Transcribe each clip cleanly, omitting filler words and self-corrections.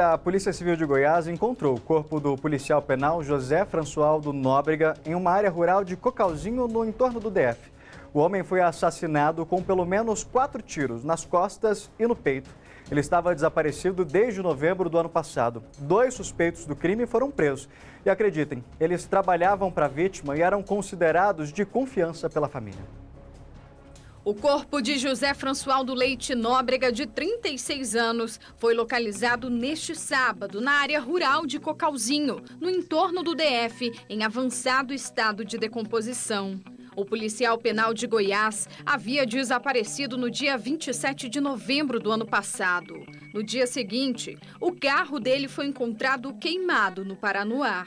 A Polícia Civil de Goiás encontrou o corpo do policial penal José Françoaldo Nóbrega em uma área rural de Cocalzinho, no entorno do DF. O homem foi assassinado com pelo menos 4 tiros nas costas e no peito. Ele estava desaparecido desde novembro do ano passado. 2 suspeitos do crime foram presos. E acreditem, eles trabalhavam para a vítima e eram considerados de confiança pela família. O corpo de José Françoaldo Leite Nóbrega, de 36 anos, foi localizado neste sábado na área rural de Cocalzinho, no entorno do DF, em avançado estado de decomposição. O policial penal de Goiás havia desaparecido no dia 27 de novembro do ano passado. No dia seguinte, o carro dele foi encontrado queimado no Paranoá.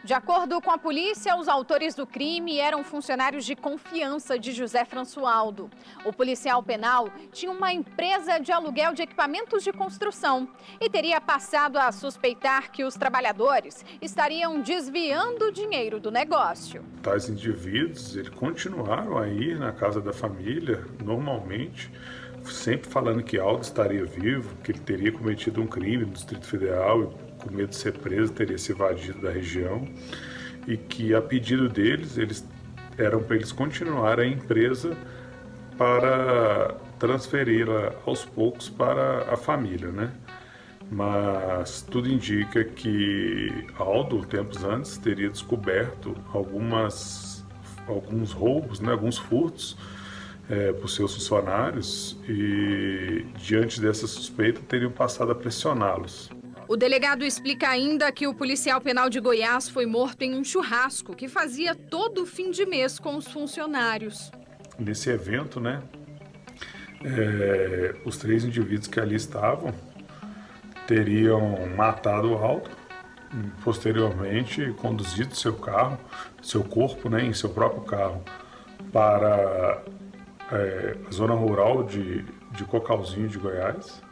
De acordo com a polícia, os autores do crime eram funcionários de confiança de José Françoaldo. O policial penal tinha uma empresa de aluguel de equipamentos de construção e teria passado a suspeitar que os trabalhadores estariam desviando dinheiro do negócio. Tais indivíduos, eles continuaram a ir na casa da família normalmente, sempre falando que Aldo estaria vivo, que ele teria cometido um crime no Distrito Federal e, com medo de ser preso, teria se evadido da região, e que, a pedido deles, eram para eles continuarem a empresa para transferi-la aos poucos para a família, né? Mas tudo indica que Aldo, tempos antes, teria descoberto alguns roubos, né? Alguns furtos por seus funcionários, e, diante dessa suspeita, teriam passado a pressioná-los. O delegado explica ainda que o policial penal de Goiás foi morto em um churrasco que fazia todo fim de mês com os funcionários. Nesse evento, né, os 3 indivíduos que ali estavam teriam matado o Aldo, posteriormente conduzido seu corpo, né, em seu próprio carro, para a zona rural de Cocalzinho de Goiás,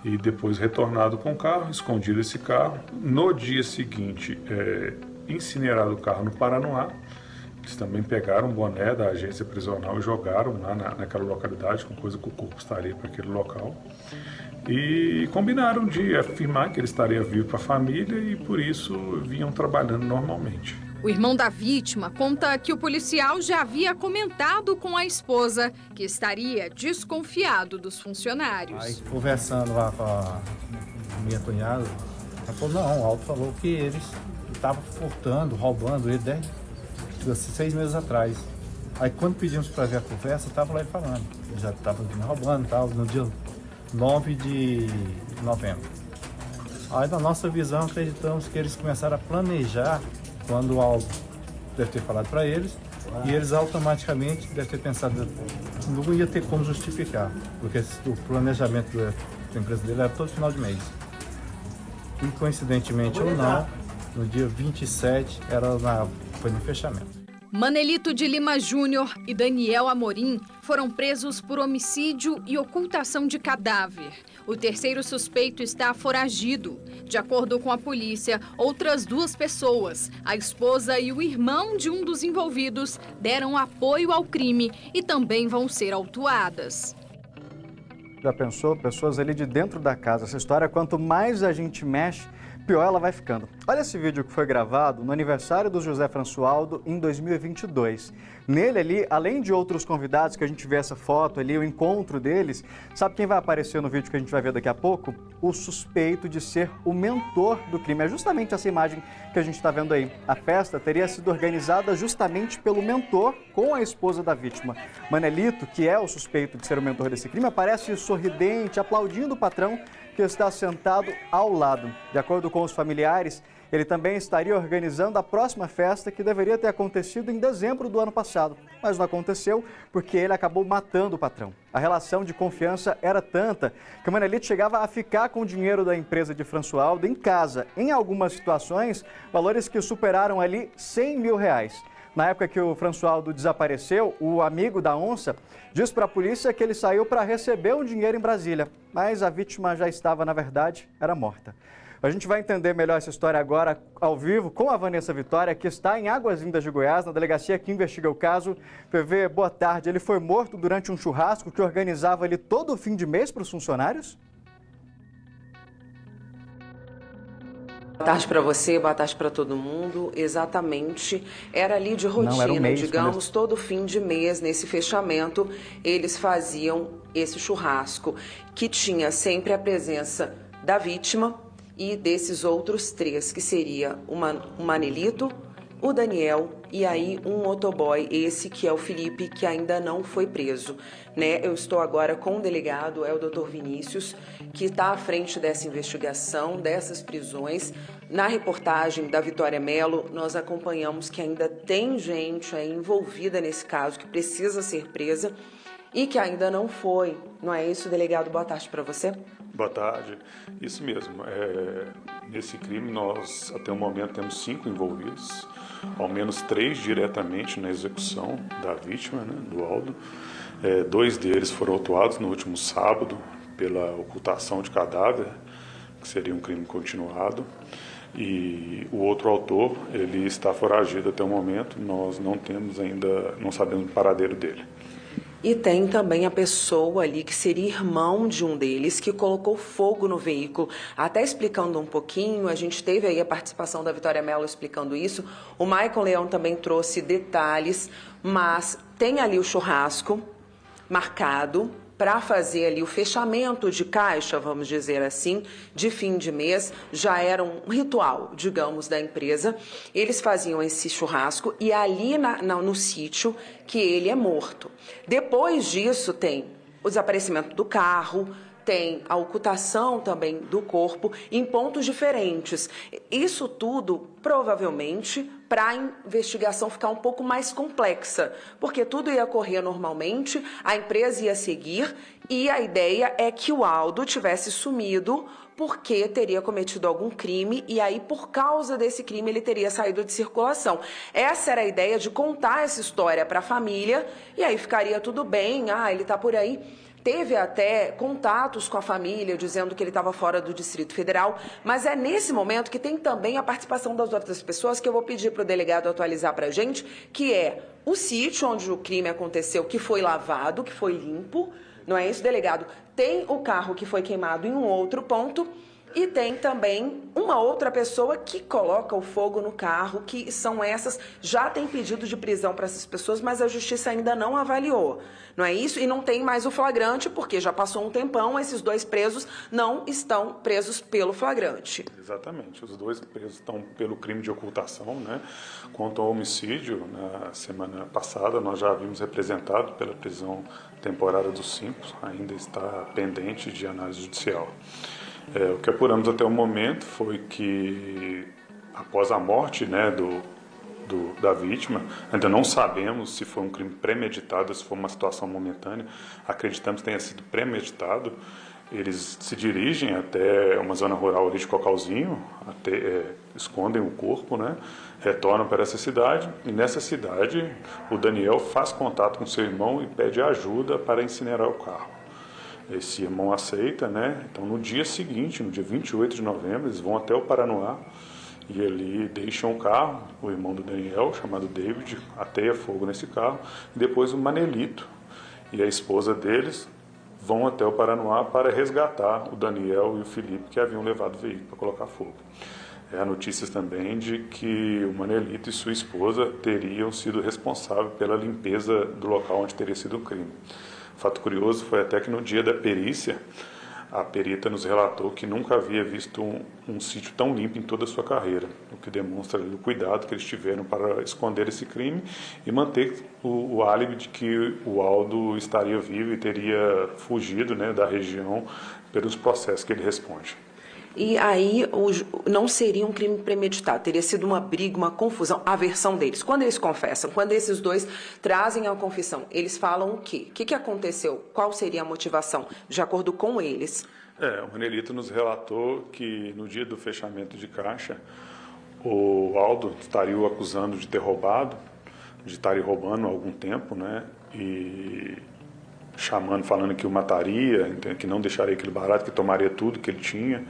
e depois retornado com o carro, escondido esse carro. No dia seguinte, incinerado o carro no Paranoá. Eles também pegaram um boné da agência prisional e jogaram lá naquela localidade, com coisa que o corpo estaria para aquele local. E combinaram de afirmar que ele estaria vivo para a família, e por isso vinham trabalhando normalmente. O irmão da vítima conta que o policial já havia comentado com a esposa que estaria desconfiado dos funcionários. Aí, conversando lá com a minha cunhada, ela falou, não, o Aldo falou que eles estavam furtando, roubando ele desde 6 meses atrás. Aí, quando pedimos para ver a conversa, estava lá ele falando. Ele já estava roubando, tal, no dia 9 de novembro. Aí, na nossa visão, acreditamos que eles começaram a planejar quando o Aldo deve ter falado para eles, e eles automaticamente devem ter pensado que não ia ter como justificar, porque o planejamento da empresa dele era todo final de mês. E, coincidentemente ou não, no dia 27 foi no fechamento. Manelito de Lima Júnior e Daniel Amorim foram presos por homicídio e ocultação de cadáver. O terceiro suspeito está foragido. De acordo com a polícia, outras 2 pessoas, a esposa e o irmão de um dos envolvidos, deram apoio ao crime e também vão ser autuadas. Já pensou? Pessoas ali de dentro da casa. Essa história, quanto mais a gente mexe, pior ela vai ficando. Olha esse vídeo que foi gravado no aniversário do José Françoaldo em 2022. Nele ali, além de outros convidados, que a gente vê essa foto ali, o encontro deles, sabe quem vai aparecer no vídeo que a gente vai ver daqui a pouco? O suspeito de ser o mentor do crime. É justamente essa imagem que a gente está vendo aí. A festa teria sido organizada justamente pelo mentor com a esposa da vítima. Manelito, que é o suspeito de ser o mentor desse crime, aparece sorridente, aplaudindo o patrão que está sentado ao lado. De acordo com os familiares, ele também estaria organizando a próxima festa, que deveria ter acontecido em dezembro do ano passado, mas não aconteceu porque ele acabou matando o patrão. A relação de confiança era tanta que o Manelito chegava a ficar com o dinheiro da empresa de Françoaldo em casa, em algumas situações, valores que superaram ali 100 mil reais. Na época que o Françoaldo desapareceu, o amigo da onça diz para a polícia que ele saiu para receber um dinheiro em Brasília, mas a vítima já estava, na verdade, era morta. A gente vai entender melhor essa história agora ao vivo com a Vanessa Vitória, que está em Águas Lindas de Goiás, na delegacia que investiga o caso. PV, boa tarde. Ele foi morto durante um churrasco que organizava ali todo o fim de mês para os funcionários? Boa tarde para você, boa tarde para todo mundo. Exatamente, era ali de rotina, digamos, todo fim de mês, nesse fechamento, eles faziam esse churrasco, que tinha sempre a presença da vítima e desses outros três, que seria o Manelito, o Daniel e aí um motoboy, esse que é o Felipe, que ainda não foi preso, né? Eu estou agora com o delegado, é o Dr. Vinícius, que está à frente dessa investigação, dessas prisões. Na reportagem da Vitória Mello, nós acompanhamos que ainda tem gente aí envolvida nesse caso, que precisa ser presa e que ainda não foi. Não é isso, delegado? Boa tarde para você. Boa tarde. Isso mesmo. Nesse crime, nós, até o momento, temos 5 envolvidos, ao menos 3 diretamente na execução da vítima, né, do Aldo. 2 deles foram autuados no último sábado pela ocultação de cadáver, que seria um crime continuado. E o outro autor, ele está foragido até o momento, nós não temos ainda, não sabemos o paradeiro dele. E tem também a pessoa ali que seria irmão de um deles, que colocou fogo no veículo. Até explicando um pouquinho, a gente teve aí a participação da Vitória Mello explicando isso. O Maicon Leão também trouxe detalhes, mas tem ali o churrasco marcado para fazer ali o fechamento de caixa, vamos dizer assim, de fim de mês. Já era um ritual, digamos, da empresa. Eles faziam esse churrasco e ali no sítio que ele é morto. Depois disso tem o desaparecimento do carro, tem a ocultação também do corpo em pontos diferentes. Isso tudo, provavelmente, para a investigação ficar um pouco mais complexa, porque tudo ia correr normalmente, a empresa ia seguir e a ideia é que o Aldo tivesse sumido porque teria cometido algum crime e aí, por causa desse crime, ele teria saído de circulação. Essa era a ideia de contar essa história para a família e aí ficaria tudo bem, ele está por aí. Teve até contatos com a família, dizendo que ele estava fora do Distrito Federal, mas é nesse momento que tem também a participação das outras pessoas, que eu vou pedir para o delegado atualizar para a gente, que é o sítio onde o crime aconteceu, que foi lavado, que foi limpo, não é isso, delegado? Tem o carro que foi queimado em um outro ponto, e tem também uma outra pessoa que coloca o fogo no carro, que são essas, já tem pedido de prisão para essas pessoas, mas a justiça ainda não avaliou, não é isso? E não tem mais o flagrante, porque já passou um tempão, esses 2 presos não estão presos pelo flagrante. Exatamente, os 2 presos estão pelo crime de ocultação, né? Quanto ao homicídio, na semana passada nós já havíamos representado pela prisão temporária dos 5, ainda está pendente de análise judicial. O que apuramos até o momento foi que, após a morte, né, da vítima, ainda não sabemos se foi um crime premeditado, se foi uma situação momentânea, acreditamos que tenha sido premeditado. Eles se dirigem até uma zona rural ali de Cocalzinho, escondem o corpo, né, retornam para essa cidade, e nessa cidade o Daniel faz contato com seu irmão e pede ajuda para incinerar o carro. Esse irmão aceita, né? Então, no dia seguinte, no dia 28 de novembro, eles vão até o Paranoá e ali deixam o carro, o irmão do Daniel, chamado David, ateia fogo nesse carro, e depois o Manelito e a esposa deles vão até o Paranoá para resgatar o Daniel e o Felipe, que haviam levado o veículo para colocar fogo. Há notícias também de que o Manelito e sua esposa teriam sido responsáveis pela limpeza do local onde teria sido o crime. Fato curioso foi até que no dia da perícia, a perita nos relatou que nunca havia visto um sítio tão limpo em toda a sua carreira, o que demonstra o cuidado que eles tiveram para esconder esse crime e manter o álibi de que o Aldo estaria vivo e teria fugido, né, da região pelos processos que ele responde. E aí não seria um crime premeditado, teria sido uma briga, uma confusão, a versão deles. Quando eles confessam, quando esses 2 trazem a confissão, eles falam o quê? O que aconteceu? Qual seria a motivação, de acordo com eles? O Manelito nos relatou que no dia do fechamento de caixa, o Aldo estaria o acusando de ter roubado, de estar roubando há algum tempo, né? E falando que o mataria, que não deixaria aquele barato, que tomaria tudo que ele tinha,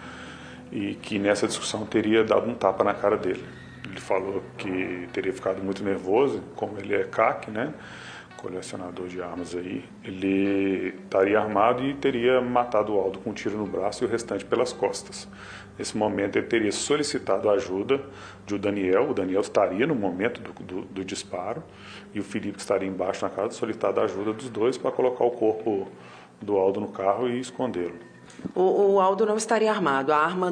e que nessa discussão teria dado um tapa na cara dele. Ele falou que teria ficado muito nervoso, como ele é CAC, né? colecionador de armas aí, ele estaria armado e teria matado o Aldo com um tiro no braço e o restante pelas costas. Nesse momento ele teria solicitado a ajuda de o Daniel estaria no momento do disparo e o Felipe, que estaria embaixo na casa, solicitado a ajuda dos dois para colocar o corpo do Aldo no carro e escondê-lo. O Aldo não estaria armado, a arma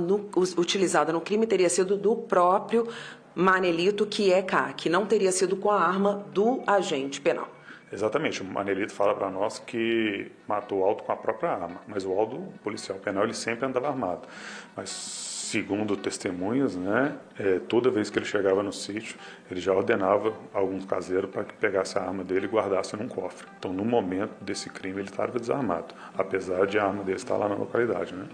utilizada no crime teria sido do próprio Manelito, que é CAC, não teria sido com a arma do agente penal. Exatamente, o Manelito fala para nós que matou o Aldo com a própria arma, mas o Aldo, policial penal, ele sempre andava armado. Mas, segundo testemunhas, né, toda vez que ele chegava no sítio, ele já ordenava alguns caseiros para que pegasse a arma dele e guardasse num cofre. Então, no momento desse crime, ele estava desarmado, apesar de a arma dele estar lá na localidade, né?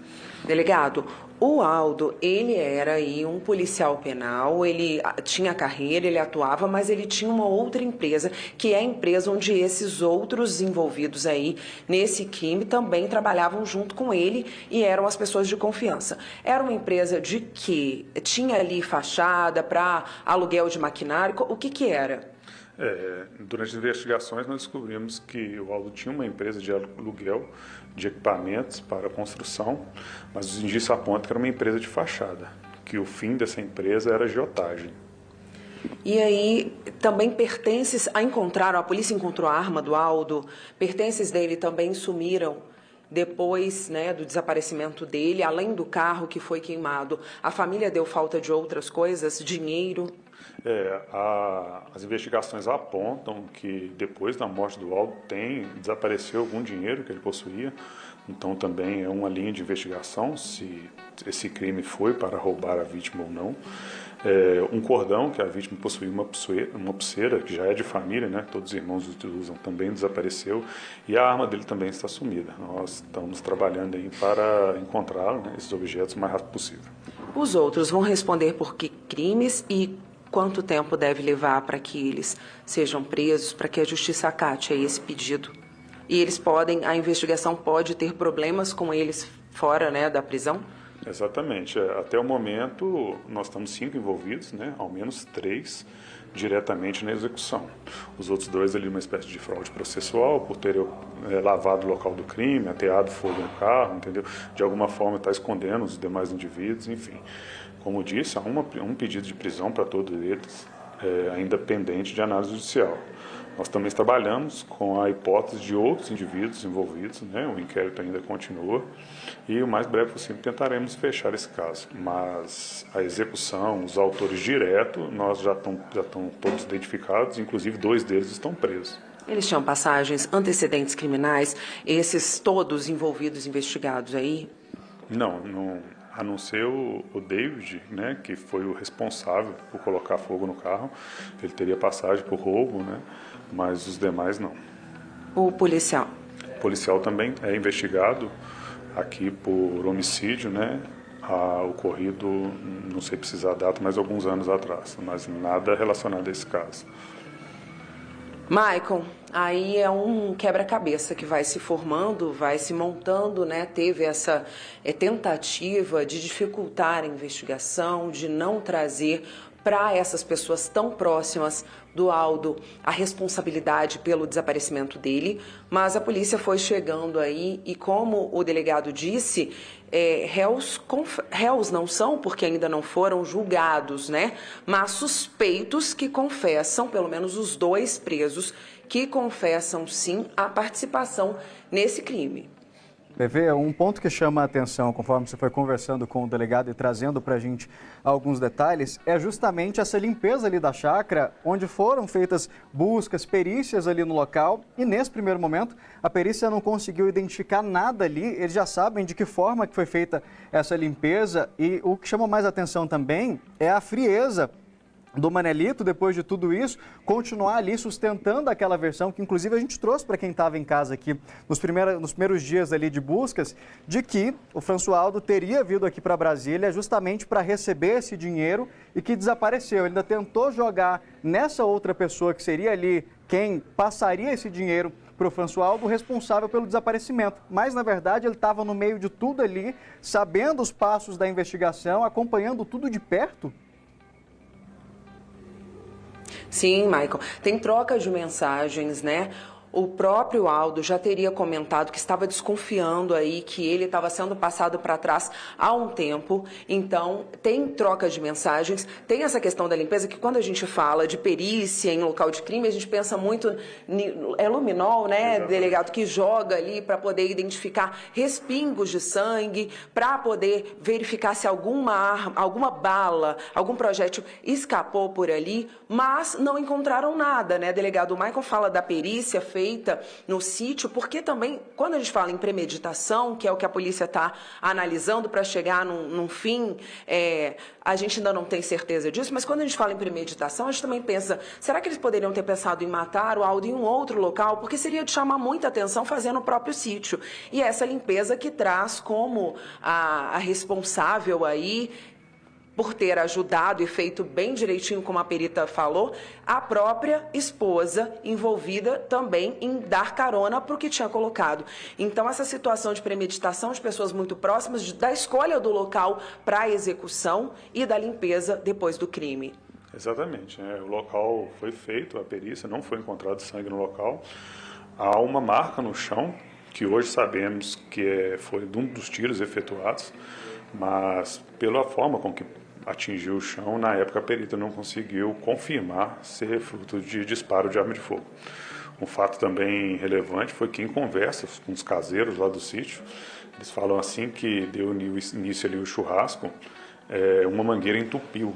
Delegado, o Aldo, ele era aí um policial penal, ele tinha carreira, ele atuava, mas ele tinha uma outra empresa, que é a empresa onde esses outros envolvidos aí nesse crime também trabalhavam junto com ele e eram as pessoas de confiança. Era uma empresa de que tinha ali fachada para aluguel de maquinário, o que era? Durante as investigações nós descobrimos que o Aldo tinha uma empresa de aluguel de equipamentos para construção, mas os indícios apontam que era uma empresa de fachada, que o fim dessa empresa era agiotagem. E aí também pertences a polícia encontrou a arma do Aldo, pertences dele também sumiram depois, né, do desaparecimento dele, além do carro que foi queimado. A família deu falta de outras coisas, dinheiro? As investigações apontam que depois da morte do Aldo desapareceu algum dinheiro que ele possuía, então também é uma linha de investigação se esse crime foi para roubar a vítima ou não. Um cordão que a vítima possuía, uma pulseira que já é de família, né? Todos os irmãos usam, também desapareceu, e a arma dele também está sumida. Nós estamos trabalhando aí para encontrar, né, esses objetos o mais rápido possível. Os outros vão responder por que crimes e quanto tempo deve levar para que eles sejam presos, para que a justiça acate aí esse pedido? E a investigação pode ter problemas com eles fora, né, da prisão? Exatamente. Até o momento, nós estamos 5 envolvidos, né? Ao menos 3 diretamente na execução. Os outros 2 ali, uma espécie de fraude processual, por ter lavado o local do crime, ateado fogo no carro, entendeu? De alguma forma está escondendo os demais indivíduos, enfim. Como disse, há um pedido de prisão para todos eles, ainda pendente de análise judicial. Nós também trabalhamos com a hipótese de outros indivíduos envolvidos, né? O inquérito ainda continua e o mais breve possível tentaremos fechar esse caso. Mas a execução, os autores diretos, nós já estão todos identificados, inclusive 2 deles estão presos. Eles tinham passagens, antecedentes criminais, esses todos envolvidos, investigados aí? Não. A não ser o David, né, que foi o responsável por colocar fogo no carro. Ele teria passagem por roubo, né, mas os demais não. O policial? O policial também é investigado aqui por homicídio, né, ocorrido, não sei precisar a data, mas alguns anos atrás, mas nada relacionado a esse caso. Maicon, aí é um quebra-cabeça que vai se formando, vai se montando, né? Teve essa tentativa de dificultar a investigação, de não trazer para essas pessoas tão próximas do Aldo a responsabilidade pelo desaparecimento dele, mas a polícia foi chegando aí e, como o delegado disse, réus não são, porque ainda não foram julgados, né? Mas suspeitos que confessam, pelo menos os 2 presos, que confessam sim a participação nesse crime. PV, um ponto que chama a atenção, conforme você foi conversando com o delegado e trazendo para a gente alguns detalhes, é justamente essa limpeza ali da chácara, onde foram feitas buscas, perícias ali no local, e nesse primeiro momento a perícia não conseguiu identificar nada ali. Eles já sabem de que forma que foi feita essa limpeza, e o que chama mais atenção também é a frieza do Manelito, depois de tudo isso, continuar ali sustentando aquela versão que inclusive a gente trouxe para quem estava em casa aqui nos primeiros dias ali de buscas, de que o Françoaldo teria vindo aqui para Brasília justamente para receber esse dinheiro e que desapareceu. Ele ainda tentou jogar nessa outra pessoa que seria ali quem passaria esse dinheiro para o Françoaldo, responsável pelo desaparecimento. Mas, na verdade, ele estava no meio de tudo ali, sabendo os passos da investigação, acompanhando tudo de perto. Sim, Michael. Tem troca de mensagens, né? O próprio Aldo já teria comentado que estava desconfiando aí que ele estava sendo passado para trás há um tempo. Então, tem troca de mensagens, tem essa questão da limpeza, que quando a gente fala de perícia em local de crime, a gente pensa muito, é luminol, né, exatamente, delegado, que joga ali para poder identificar respingos de sangue, para poder verificar se alguma arma, alguma bala, algum projétil escapou por ali, mas não encontraram nada, né, delegado? O Michael fala da perícia feita no sítio, porque também, quando a gente fala em premeditação, que é o que a polícia está analisando para chegar num fim, a gente ainda não tem certeza disso, mas quando a gente fala em premeditação, a gente também pensa, será que eles poderiam ter pensado em matar o Aldo em um outro local? Porque seria de chamar muita atenção fazer no próprio sítio. E essa limpeza que traz como a responsável aí, por ter ajudado e feito bem direitinho, como a perita falou, a própria esposa envolvida também em dar carona para o que tinha colocado. Então, essa situação de premeditação de pessoas muito próximas, da escolha do local para a execução e da limpeza depois do crime. Exatamente. O local foi feito, a perícia, não foi encontrado sangue no local. Há uma marca no chão, que hoje sabemos que foi de um dos tiros efetuados, mas pela forma com que atingiu o chão, na época a perita não conseguiu confirmar ser fruto de disparo de arma de fogo. Um fato também relevante foi que, em conversas com os caseiros lá do sítio, eles falam assim que deu início ali o churrasco, uma mangueira entupiu.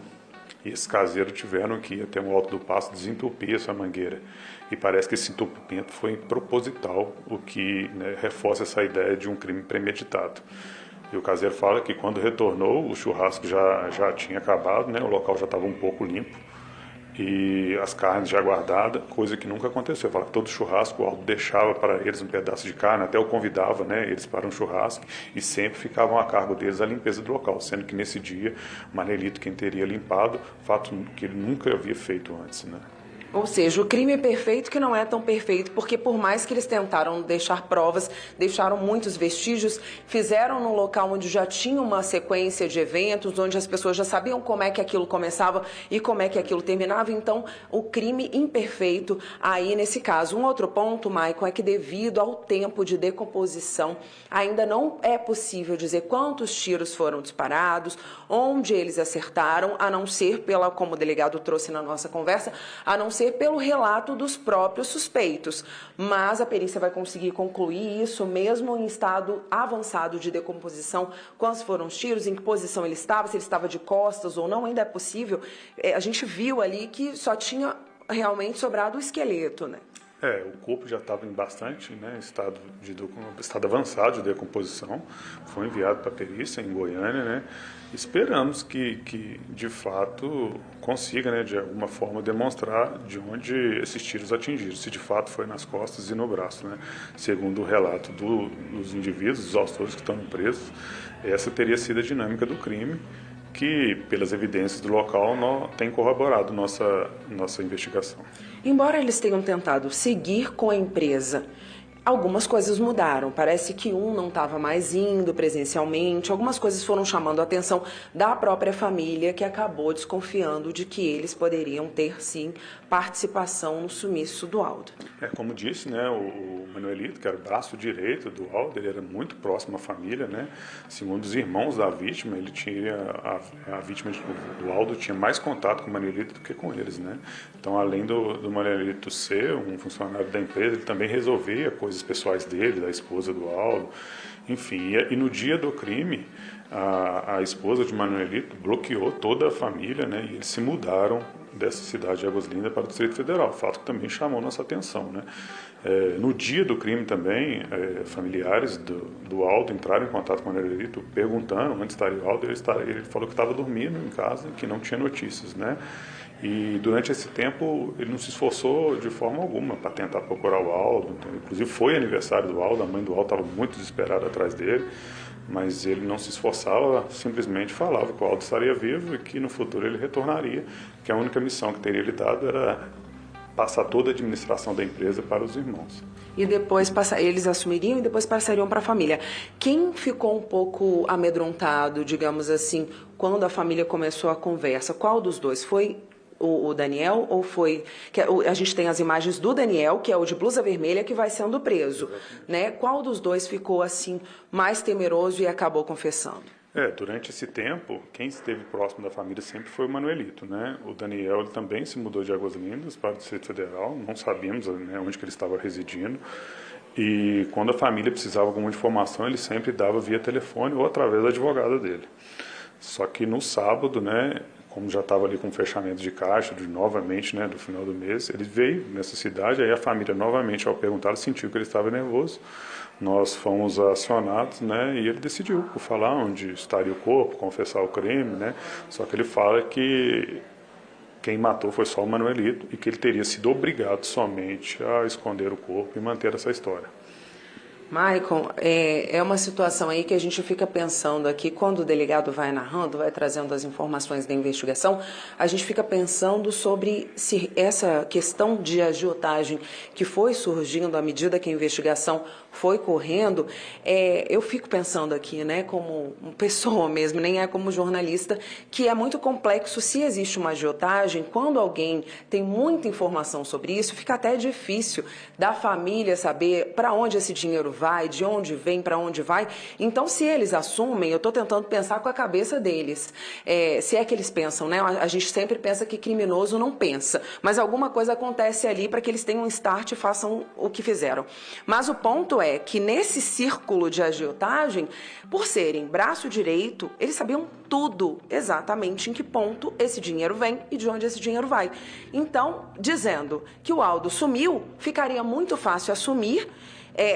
E esses caseiros tiveram que ir até o alto do pasto desentupir essa mangueira. E parece que esse entupimento foi proposital, o que, né, reforça essa ideia de um crime premeditado. E o caseiro fala que quando retornou, o churrasco já tinha acabado, né? O local já estava um pouco limpo e as carnes já guardadas, coisa que nunca aconteceu. Fala que todo churrasco o Aldo deixava para eles um pedaço de carne, até o convidava, né, eles para um churrasco, e sempre ficavam a cargo deles a limpeza do local, sendo que nesse dia Manelito quem teria limpado, fato que ele nunca havia feito antes, né? Ou seja, o crime é perfeito que não é tão perfeito, porque por mais que eles tentaram deixar provas, deixaram muitos vestígios, fizeram num local onde já tinha uma sequência de eventos, onde as pessoas já sabiam como é que aquilo começava e como é que aquilo terminava, então o crime imperfeito aí nesse caso. Um outro ponto, Maicon, é que devido ao tempo de decomposição, ainda não é possível dizer quantos tiros foram disparados, onde eles acertaram, a não ser como o delegado trouxe na nossa conversa, a não ser pelo relato dos próprios suspeitos, mas a perícia vai conseguir concluir isso mesmo em estado avançado de decomposição, quantos foram os tiros, em que posição ele estava, se ele estava de costas ou não, ainda é possível. A gente viu ali que só tinha realmente sobrado o esqueleto, né? O corpo já estava em bastante, né, estado avançado de decomposição, foi enviado para a perícia em Goiânia, né? Esperamos que de fato consiga, né, de alguma forma demonstrar de onde esses tiros atingiram, se de fato foi nas costas e no braço, né? Segundo o relato dos indivíduos, dos autores que estão presos, essa teria sido a dinâmica do crime, que, pelas evidências do local, tem corroborado nossa investigação. Embora eles tenham tentado seguir com a empresa, algumas coisas mudaram. Parece que um não estava mais indo presencialmente, algumas coisas foram chamando a atenção da própria família, que acabou desconfiando de que eles poderiam ter, sim, participação no sumiço do Aldo. Como disse, né, o Manuelito, que era o braço direito do Aldo, ele era muito próximo à família, né? Segundo os irmãos da vítima, ele tinha a vítima do Aldo tinha mais contato com o Manuelito do que com eles, né? Então, além do Manuelito ser um funcionário da empresa, ele também resolvia coisas pessoais dele, da esposa do Aldo, enfim. E no dia do crime, a esposa de Manuelito bloqueou toda a família, né? E eles se mudaram dessa cidade de Águas Lindas para o Distrito Federal, fato que também chamou nossa atenção, né? No dia do crime também, familiares do Aldo entraram em contato com o Manuelito perguntando onde estaria o Aldo. Ele falou que estava dormindo em casa e que não tinha notícias, né? E durante esse tempo ele não se esforçou de forma alguma para tentar procurar o Aldo. Então, inclusive foi aniversário do Aldo, a mãe do Aldo estava muito desesperada atrás dele, mas ele não se esforçava, simplesmente falava que o Aldo estaria vivo e que no futuro ele retornaria, que a única missão que teria lhe dado era passar toda a administração da empresa para os irmãos. E depois eles assumiriam e depois passariam para a família. Quem ficou um pouco amedrontado, digamos assim, quando a família começou a conversa? Qual dos dois? Foi o Daniel, ou foi... A gente tem as imagens do Daniel, que é o de blusa vermelha, que vai sendo preso, né? Qual dos dois ficou, assim, mais temeroso e acabou confessando? Durante esse tempo, quem esteve próximo da família sempre foi o Manuelito, né? O Daniel, ele também se mudou de Águas Lindas para o Distrito Federal, não sabíamos, né, onde que ele estava residindo. E quando a família precisava de alguma informação, ele sempre dava via telefone ou através da advogada dele. Só que no sábado, né, como já estava ali com o fechamento de caixa, novamente, né, do final do mês, ele veio nessa cidade, aí a família novamente, ao perguntar, sentiu que ele estava nervoso. Nós fomos acionados, né, e ele decidiu por falar onde estaria o corpo, confessar o crime, né, só que ele fala que quem matou foi só o Manuelito e que ele teria sido obrigado somente a esconder o corpo e manter essa história. Maicon, é uma situação aí que a gente fica pensando aqui, quando o delegado vai narrando, vai trazendo as informações da investigação, a gente fica pensando sobre se essa questão de agiotagem que foi surgindo à medida que a investigação foi correndo, eu fico pensando aqui, né, como uma pessoa mesmo, nem é como jornalista, que é muito complexo se existe uma agiotagem, quando alguém tem muita informação sobre isso, fica até difícil da família saber para onde esse dinheiro vai, de onde vem, para onde vai. Então, se eles assumem, eu estou tentando pensar com a cabeça deles, se é que eles pensam, né? A gente sempre pensa que criminoso não pensa, mas alguma coisa acontece ali para que eles tenham um start e façam o que fizeram. Mas o ponto é que nesse círculo de agiotagem, por serem braço direito, eles sabiam tudo exatamente em que ponto esse dinheiro vem e de onde esse dinheiro vai. Então, dizendo que o Aldo sumiu, ficaria muito fácil assumir,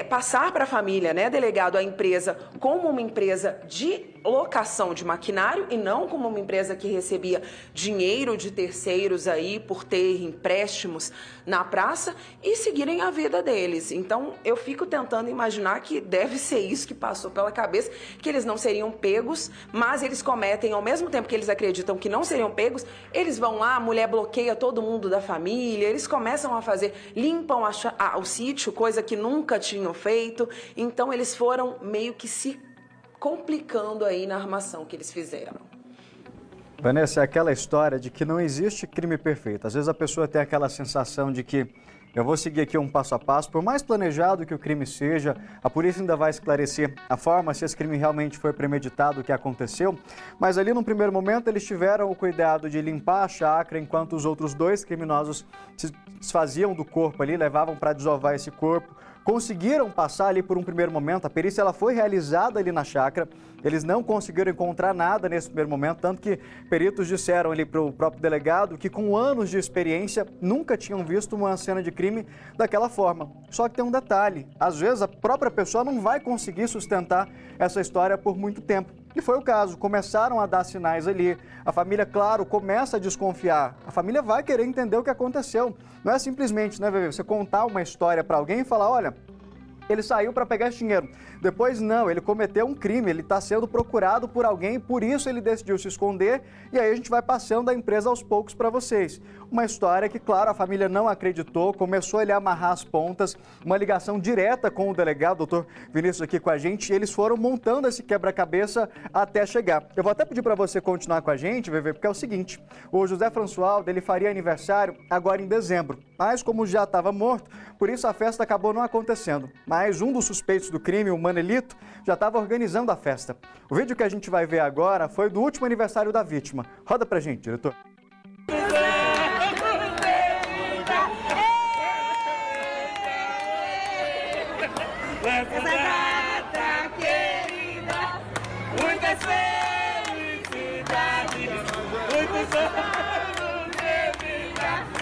passar para a família, né, delegado, a empresa como uma empresa de locação de maquinário e não como uma empresa que recebia dinheiro de terceiros aí por ter empréstimos na praça e seguirem a vida deles. Então, eu fico tentando imaginar que deve ser isso que passou pela cabeça, que eles não seriam pegos, mas eles cometem, ao mesmo tempo que eles acreditam que não seriam pegos, eles vão lá, a mulher bloqueia todo mundo da família, eles começam a fazer, limpam o sítio, coisa que nunca tinham feito, então eles foram meio que se complicando aí na armação que eles fizeram. Vanessa, é aquela história de que não existe crime perfeito. Às vezes a pessoa tem aquela sensação de que eu vou seguir aqui um passo a passo, por mais planejado que o crime seja, a polícia ainda vai esclarecer a forma, se esse crime realmente foi premeditado, o que aconteceu, mas ali num primeiro momento eles tiveram o cuidado de limpar a chácara, enquanto os outros dois criminosos se desfaziam do corpo ali, levavam para desovar esse corpo. Conseguiram passar ali por um primeiro momento, a perícia ela foi realizada ali na chácara, eles não conseguiram encontrar nada nesse primeiro momento, tanto que peritos disseram ali para o próprio delegado que com anos de experiência nunca tinham visto uma cena de crime daquela forma. Só que tem um detalhe, às vezes a própria pessoa não vai conseguir sustentar essa história por muito tempo. E foi o caso, começaram a dar sinais ali, a família, claro, começa a desconfiar, a família vai querer entender o que aconteceu. Não é simplesmente, né, Bebê, você contar uma história para alguém e falar, olha, ele saiu para pegar esse dinheiro. Depois não, ele cometeu um crime, ele está sendo procurado por alguém, por isso ele decidiu se esconder e aí a gente vai passando a empresa aos poucos para vocês. Uma história que, claro, a família não acreditou, começou ele a amarrar as pontas, uma ligação direta com o delegado, o doutor Vinícius aqui com a gente, e eles foram montando esse quebra-cabeça até chegar. Eu vou até pedir para você continuar com a gente, Bebê, porque é o seguinte, o José Françoaldo, ele faria aniversário agora em dezembro, mas como já estava morto, por isso a festa acabou não acontecendo. Mas um dos suspeitos do crime, o Manelito, já estava organizando a festa. O vídeo que a gente vai ver agora foi do último aniversário da vítima. Roda pra gente, diretor. Essa data querida, muitas felicidades, muitos anos de vida.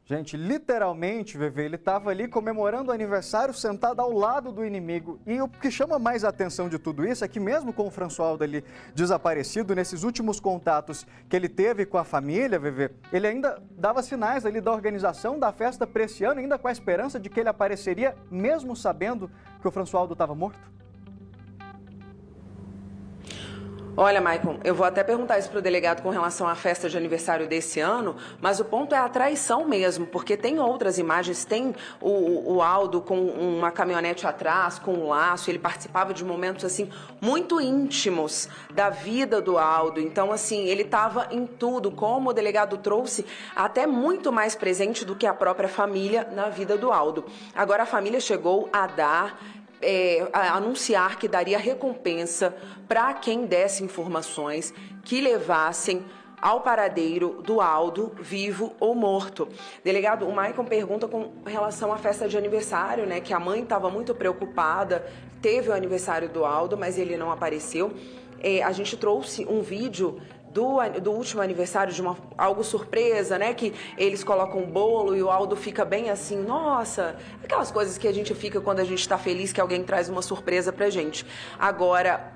Gente, literalmente, Vevê, ele estava ali comemorando o aniversário sentado ao lado do inimigo. E o que chama mais a atenção de tudo isso é que mesmo com o Françoaldo ali desaparecido, nesses últimos contatos que ele teve com a família, Vevê, ele ainda dava sinais ali da organização da festa para esse ano, ainda com a esperança de que ele apareceria, mesmo sabendo que o Françoaldo estava morto. Olha, Maicon, eu vou até perguntar isso para o delegado com relação à festa de aniversário desse ano, mas o ponto é a traição mesmo, porque tem outras imagens, tem o Aldo com uma caminhonete atrás, com um laço, ele participava de momentos, assim, muito íntimos da vida do Aldo, então, assim, ele estava em tudo, como o delegado trouxe, até muito mais presente do que a própria família na vida do Aldo. Agora, a família chegou a dar... a anunciar que daria recompensa para quem desse informações que levassem ao paradeiro do Aldo, vivo ou morto. Delegado, o Maicon pergunta com relação à festa de aniversário, né? Que a mãe estava muito preocupada, teve o aniversário do Aldo, mas ele não apareceu. A gente trouxe um vídeo do último aniversário, de algo surpresa, né? Que eles colocam um bolo e o Aldo fica bem assim, nossa, aquelas coisas que a gente fica quando a gente tá feliz que alguém traz uma surpresa pra gente. Agora,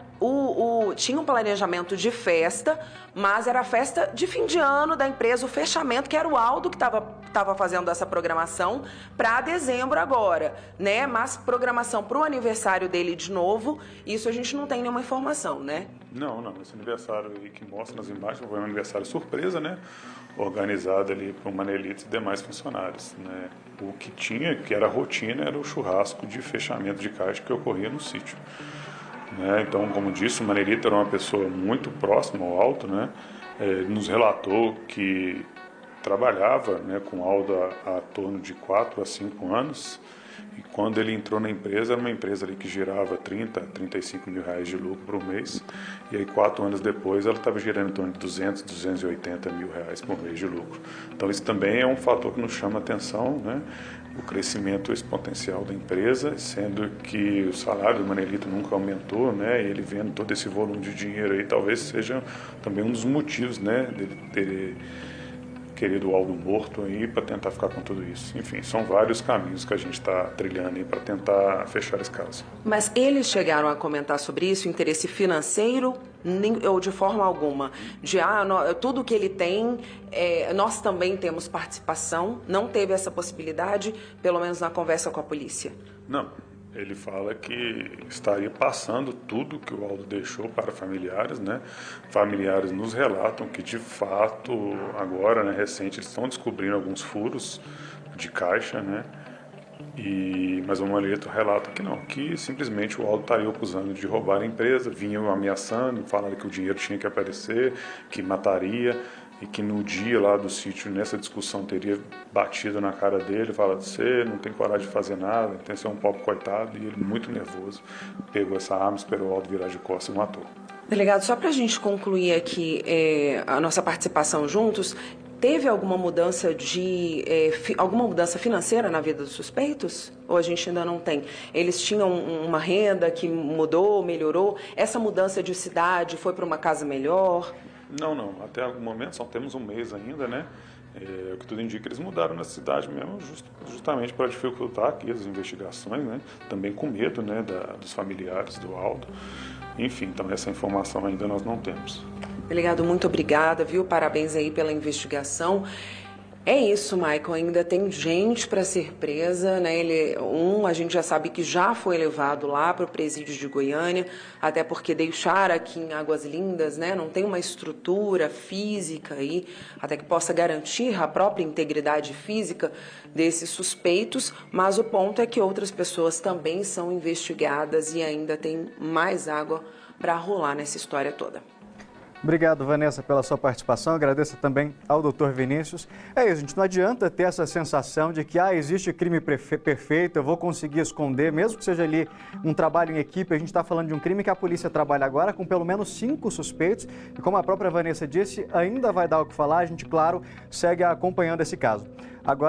tinha um planejamento de festa, mas era a festa de fim de ano da empresa, o fechamento, que era o Aldo que estava fazendo essa programação para dezembro agora, né? Mas programação para o aniversário dele de novo, isso a gente não tem nenhuma informação, né? Não, esse aniversário aí que mostra nas imagens foi um aniversário surpresa, né? Organizado ali por Manelito e demais funcionários, né? O que tinha, que era rotina, era o churrasco de fechamento de caixa que ocorria no sítio. Então, como disse, o Manelito era uma pessoa muito próxima ao Aldo, né? Ele nos relatou que trabalhava, né, com o Aldo há torno de 4 a 5 anos, e quando ele entrou na empresa, era uma empresa ali que girava 30, 35 mil reais de lucro por mês, e aí 4 anos depois ela estava girando em torno de 200, 280 mil reais por mês de lucro. Então isso também é um fator que nos chama a atenção, né? O crescimento exponencial da empresa, sendo que o salário do Manelito nunca aumentou, né? E ele vendo todo esse volume de dinheiro aí, talvez seja também um dos motivos, né, dele ter querido o Aldo morto aí para tentar ficar com tudo isso. Enfim, são vários caminhos que a gente está trilhando aí para tentar fechar esse caso. Mas eles chegaram a comentar sobre isso, interesse financeiro ou de forma alguma? De tudo que ele tem, nós também temos participação, não teve essa possibilidade, pelo menos na conversa com a polícia? Não. Ele fala que estaria passando tudo que o Aldo deixou para familiares, né? Familiares nos relatam que, de fato, agora, né, recente, eles estão descobrindo alguns furos de caixa, né? Mas o Manelito relata que não, que simplesmente o Aldo estaria acusando de roubar a empresa, vinham ameaçando, falando que o dinheiro tinha que aparecer, que mataria, e que no dia lá do sítio, nessa discussão, teria batido na cara dele, falado, você não tem coragem de fazer nada, tem que ser um pobre coitado, e ele, muito nervoso, pegou essa arma, esperou o Aldo virar de costas e matou. Delegado, só para a gente concluir aqui a nossa participação juntos, teve alguma mudança financeira na vida dos suspeitos? Ou a gente ainda não tem? Eles tinham uma renda que mudou, melhorou? Essa mudança de cidade foi para uma casa melhor? Não. Até algum momento, só temos um mês ainda, né? O que tudo indica, eles mudaram na cidade mesmo, justamente para dificultar aqui as investigações, né? Também com medo, né, dos familiares do Aldo. Enfim, então essa informação ainda nós não temos. Delegado, muito obrigada, viu? Parabéns aí pela investigação. É isso, Maicon, ainda tem gente para ser presa, né? A gente já sabe que já foi levado lá para o presídio de Goiânia, até porque deixar aqui em Águas Lindas, né? Não tem uma estrutura física aí, até que possa garantir a própria integridade física desses suspeitos, mas o ponto é que outras pessoas também são investigadas e ainda tem mais água para rolar nessa história toda. Obrigado, Vanessa, pela sua participação. Agradeço também ao Dr. Vinícius. É isso, gente. Não adianta ter essa sensação de que existe crime perfeito, eu vou conseguir esconder, mesmo que seja ali um trabalho em equipe. A gente está falando de um crime que a polícia trabalha agora com pelo menos 5 suspeitos. E como a própria Vanessa disse, ainda vai dar o que falar. A gente, claro, segue acompanhando esse caso. Agora